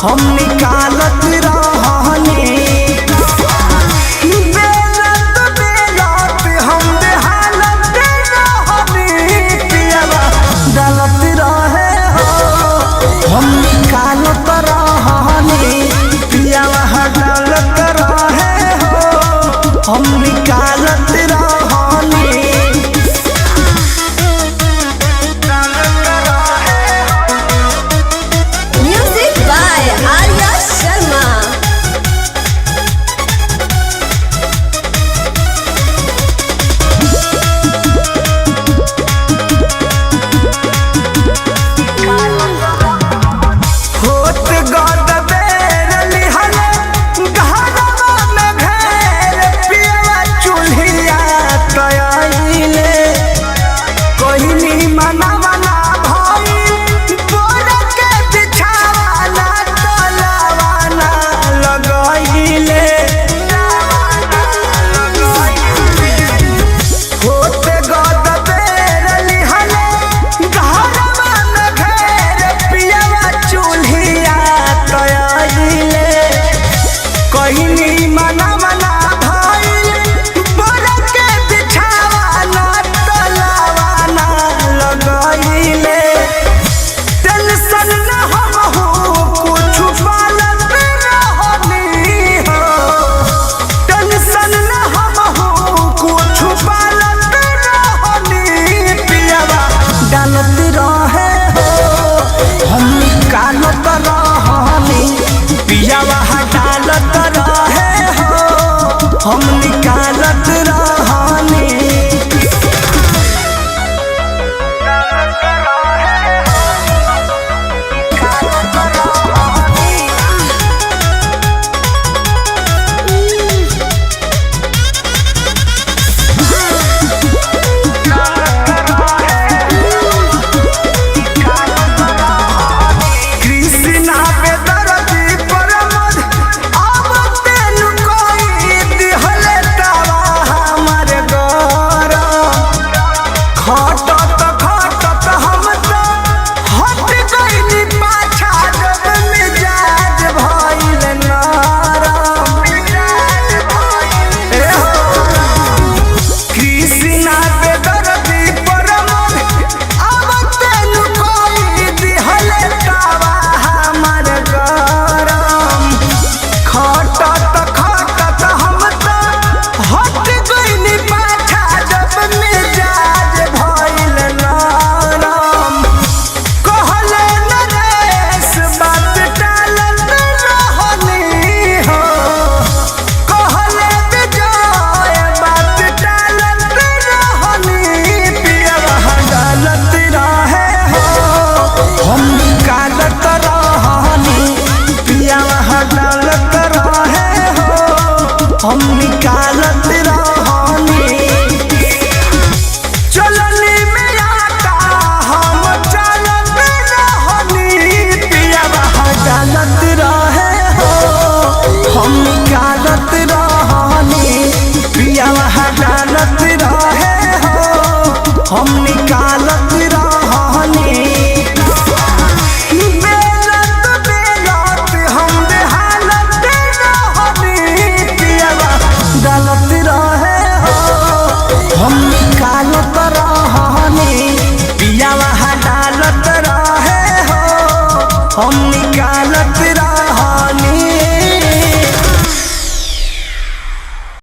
हम निकालत रहनी बेलत बेलत हम बेहालत रहनी पियवा डालत रहे हो हम निकालत रहनी पियवा डालत रहे हो हम निकालत रहनी। Music by Arya Sharma. होत गद बेर लिहले घरवा में घेर पियवा चूल्हिया तयाइले कोहिनी मनवना भई बोर के बिछावाना तलवाना लगाइले होत गद बेर लिहले घरवा में घेर पियवा चूल्हिया तयाइले कोहिनी मनवना भई बोर के बिछावाना तलवाना लगाइले टेंशन न हमहू कुछ पालत रहनी हो टेंशन न हमहू कुछ पालत रहनी पियवा डालत रहे हो हम निकालत रहनी पियवा डालत रहे हो हम निकालत रहनी। कृष्णा पे दर्दी परमद अब तेनु कोई दिहले तवा हमर गौरव खटत खटत हम तो हट गइनी पाछा जब मिजाज भइल नरम ए हो कृष्णा पे दर्दी परमद अब तेनु कोई दिहले तवा हमर गरम खटत खटत हम तो हट गइनी पाछा जब मिजाज भइल नरम कहले नरेश बात टालत रहनी हो कहले विजय बात टालत रहनी पियवा डालत रहे हो हम निकालत रहनी पियवा डालत रहे हो हम निकालत रहनी चलनी में आटा हम चलत रहनी पियवा डालत रहे हो हम निकालत रहनी पियवा डालत रहे हो हम निकालत रहनी बेलत बेलत हम बेहालत रहनी पियवा डालत रहे हो हम निकालत रहनी पियवा डालत रहे हो हम निकालत